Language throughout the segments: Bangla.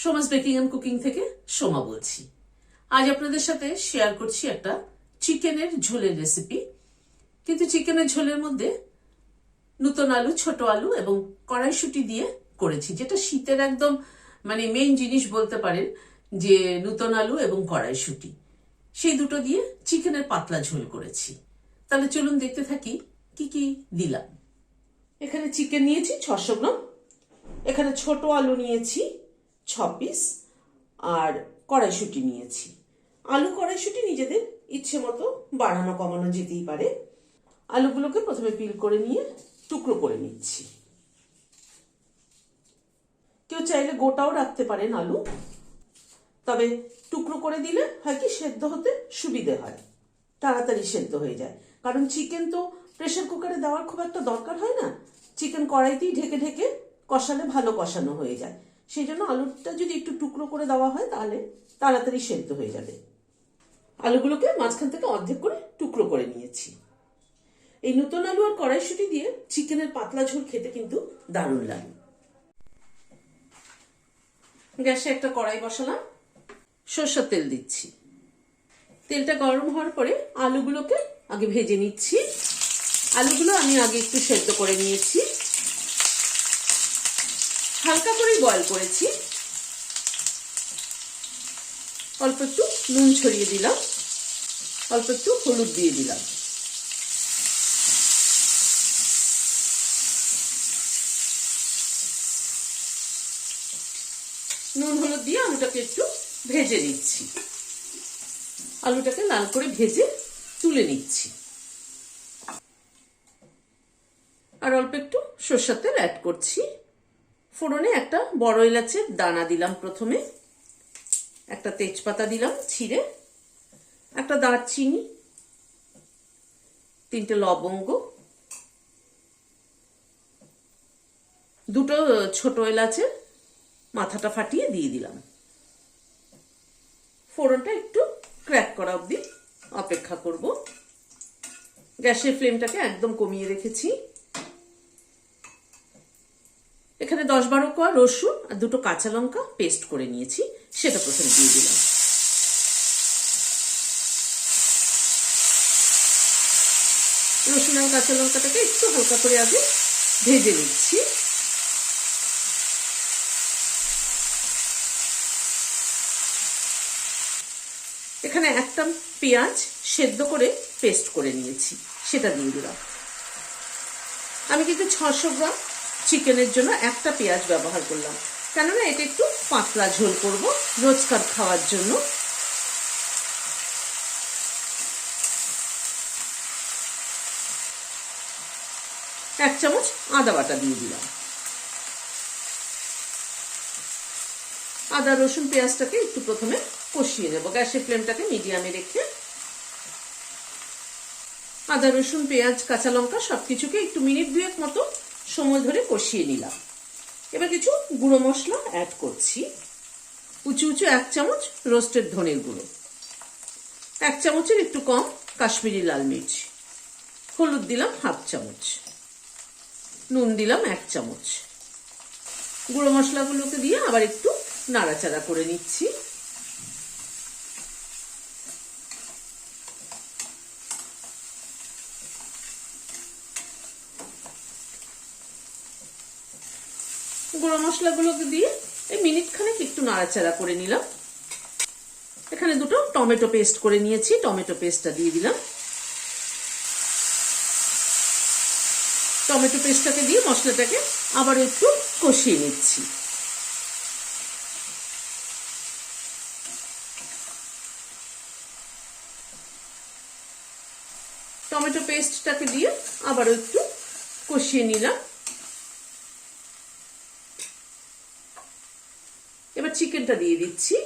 সোমাস বেকিং এন্ড কুকিং থেকে সোমা বলছি। আজ আপনাদের সাথে শেয়ার করছি একটা চিকেনের ঝোলের রেসিপি। কিন্তু চিকেনের ঝোলের মধ্যে নতুন আলু, ছোট আলু এবং কড়াইশুঁটি দিয়ে করেছি, যেটা শীতের একদম মেইন জিনিস বলতে পারেন, যে নতুন আলু এবং কড়াইশুঁটি, সেই দুটো দিয়ে চিকেনের পাতলা ঝোল করেছি। তাহলে চলুন দেখতে থাকি কি কি দিলাম। এখানে চিকেন নিয়েছি 600 গ্রাম, এখানে ছোট আলু নিয়েছি 6 পিস, আর কড়াইশুঁটি নিয়েছি। আলু কড়াইশুঁটি নিজেদের ইচ্ছে মতো বাড়ানো কমানো যেতেই পারে। আলুগুলোকে প্রথমে পিল করে নিয়ে টুকরো করে নিচ্ছি। কেউ চাইলে গোটাও রাখতে পারেন আলু, তবে টুকরো করে দিলে হয় কি সেদ্ধ হতে সুবিধে হয়, তাড়াতাড়ি সেদ্ধ হয়ে যায়। কারণ চিকেন তো প্রেসার কুকারে দেওয়ার খুব একটা দরকার হয় না, চিকেন কড়াইতেই ঢেকে ঢেকে কষালে ভালো কষানো হয়ে যায়। সেই জন্য আলুটা যদি একটু টুকরো করে দেওয়া হয় তাহলে তাড়াতাড়ি সেদ্ধ হয়ে যাবে। আলুগুলোকে মাঝখান থেকে অর্ধেক করে টুকরো করে নিয়েছি। এই নতুন আলু আর কড়াইশুঁটি দিয়ে চিকেনের পাতলা ঝোল খেতে কিন্তু দারুণ লাগে। গ্যাসে একটা কড়াই বসালাম, সরষের তেল দিচ্ছি। তেলটা গরম হওয়ার পরে আলুগুলোকে আগে ভেজে নিচ্ছি। আলুগুলো আমি আগে একটু সেদ্ধ করে নিয়েছি, হালকা করে বয়েল করেছি। অল্প একটু নুন ছড়িয়ে দিলাম, অল্প একটু হলুদ দিয়ে দিলাম। নুন হলুদ দিয়ে আলুটাকে একটু ভেজে নিচ্ছি। আলুটাকে লাল করে ভেজে তুলে নিচ্ছি। আর অল্প একটু সরষের তেল অ্যাড করছি। ফোড়নে একটা বড় এলাচের দানা দিলাম প্রথমে, একটা তেজপাতা দিলাম ছিঁড়ে, একটা দারচিনি, 3টে লবঙ্গ, 2টো ছোট এলাচের মাথাটা ফাটিয়ে দিয়ে দিলাম। ফোড়নটা একটু ক্র্যাক করা অবধি অপেক্ষা করব। গ্যাসের ফ্লেমটাকে একদম কমিয়ে রেখেছি। এখানে 10-12 কোয়া রসুন আর 2টো কাঁচা লঙ্কা পেস্ট করে নিয়েছি, সেটা প্রথমে দিয়ে দিলাম। রসুন আর কাঁচা লঙ্কাটাকে একটু হালকা করে আগে ভেজে নিচ্ছি। এখানে একটা পেঁয়াজ সেদ্ধ করে পেস্ট করে নিয়েছি, সেটা দিয়ে দিলাম। আমি কিন্তু 600 গ্রাম চিকেনের জন্য একটা পেঁয়াজ ব্যবহার করলাম, কেননা এটা একটু পাতলা ঝোল করব রোজকার খাওয়ার জন্য। এক চামচ আদা বাটা দিয়ে দিলাম। আদা রসুন পেঁয়াজটাকে একটু প্রথমে কষিয়ে নেব, গ্যাসের ফ্লেমটাকে মিডিয়ামে রেখে। আদা রসুন পেঁয়াজ কাঁচা লঙ্কা সবকিছুকে একটু মিনিট 2 মতো সময় ধরে কষিয়ে নিলাম। এবার কিছু গুঁড়ো মশলা অ্যাড করছি। উঁচু 1 চামচ রোস্টেড ধনের গুঁড়ো, 1 চামচের একটু কম কাশ্মীরি লাল মির্চ, হলুদ দিলাম 1/2 চামচ, নুন দিলাম 1 চামচ। গুঁড়ো মশলাগুলোকে দিয়ে আবার একটু নাড়াচাড়া করে নিচ্ছি। গুঁড়ো মশলাগুলোকে দিয়ে এই মিনিট খানেক একটু নাড়াচাড়া করে নিলাম। এখানে 2টো টমেটো পেস্ট করে নিয়েছি, টমেটো পেস্টটা দিয়ে দিলাম। টমেটো পেস্টটাকে দিয়ে মশলাটাকে আবার একটু কষিয়ে নিচ্ছি। টমেটো পেস্টটাকে দিয়ে আবার একটু কষিয়ে নিলাম। এবার চিকেনটা দিয়ে দিচ্ছি।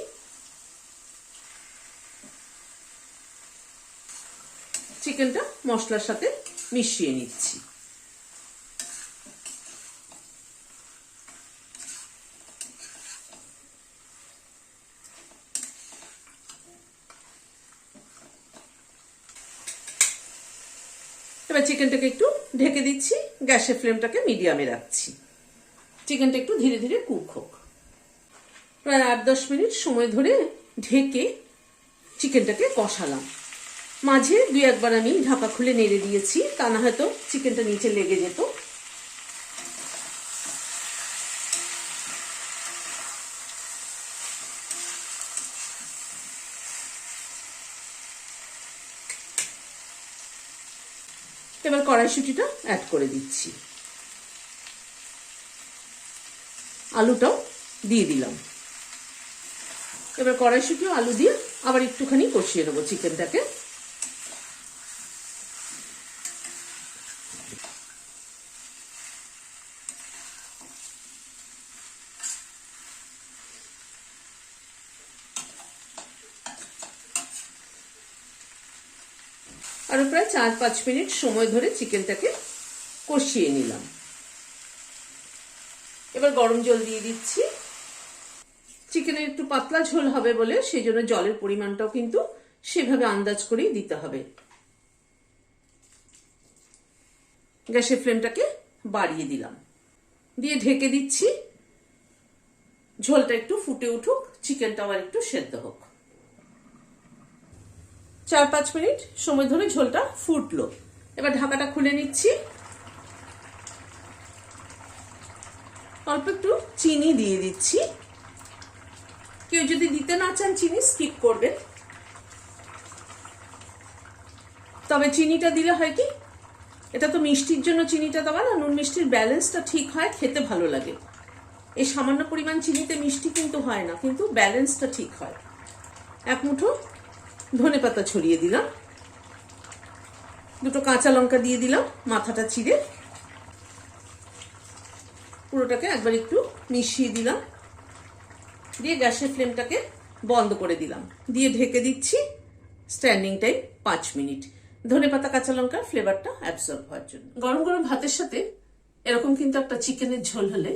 চিকেনটা মশলার সাথে মিশিয়ে নিচ্ছি। এবার চিকেনটাকে একটু ঢেকে দিচ্ছি, গ্যাসের ফ্লেমটাকে মিডিয়ামে রাখছি। চিকেনটা একটু ধীরে ধীরে কুক হোক। প্রায় 8-10 মিনিট সময় ধরে ঢেকে চিকেনটাকে কষালাম। মাঝে 2-1 বার আমি ঢাকা খুলে নেড়ে দিয়েছি, তা না হয়তো চিকেনটা নিচে লেগে যেত। এবার কড়াইশুঁটিটা অ্যাড করে দিচ্ছি, আলুটাও দিয়ে দিলাম। এবার কড়াইশুঁটি আলু দিয়ে আবার একটুখানি কষিয়ে নেবো চিকেনটাকে। আরো প্রায় 4-5 মিনিট সময় ধরে চিকেনটাকে কষিয়ে নিলাম। এবার গরম জল দিয়ে দিচ্ছি। চিকেনের একটু পাতলা ঝোল হবে বলে সেই জন্য জলের পরিমাণটাও কিন্তু সেভাবে আন্দাজ করেই দিতে হবে। গ্যাসের ফ্লেমটাকে বাড়িয়ে দিলাম, দিয়ে ঢেকে দিচ্ছি। ঝোলটা একটু ফুটে উঠুক, চিকেনটা আবার একটু সেদ্ধ হোক। 4-5 মিনিট সময় ধরে ঝোলটা ফুটলো। এবার ঢাকাটা খুলে নিচ্ছি। অল্প একটু চিনি দিয়ে দিচ্ছি। কেউ যদি দিতে না চান চিনি স্কিপ করবেন, তবে চিনিটা দিলে হয় কি, এটা তো মিষ্টির জন্য চিনিটা দেওয়া না, নুন মিষ্টির ব্যালেন্সটা ঠিক হয়, খেতে ভালো লাগে। এই সামান্য পরিমাণ চিনিতে মিষ্টি কিন্তু হয় না, কিন্তু ব্যালেন্সটা ঠিক হয়। 1 মুঠো ধনেপাতা ছড়িয়ে দিলাম, 2টো কাঁচা লঙ্কা দিয়ে দিলাম মাথাটা চিড়ে। পুরোটাকে একবার একটু মিশিয়ে দিলাম, দিয়ে গ্যাসের ফ্লেমটাকে বন্ধ করে দিলাম, দিয়ে ঢেকে দিচ্ছি স্ট্যান্ডিং টাইম 5 মিনিট, ধনেপাতা কাঁচা লঙ্কার ফ্লেভারটা অ্যাবসর্ব হওয়ার জন্য। গরম গরম ভাতের সাথে এরকম কিন্তু একটা চিকেনের ঝোল হলে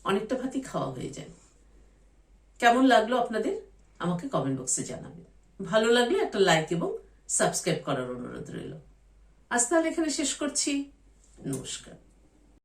অনেকটা ভাতই খাওয়া হয়ে যায়। কেমন লাগলো আপনাদের আমাকে কমেন্ট বক্সে জানাবেন। ভালো লাগলে একটা লাইক এবং সাবস্ক্রাইব করার অনুরোধ রইল। আজ তাহলে এখানে শেষ করছি। নমস্কার।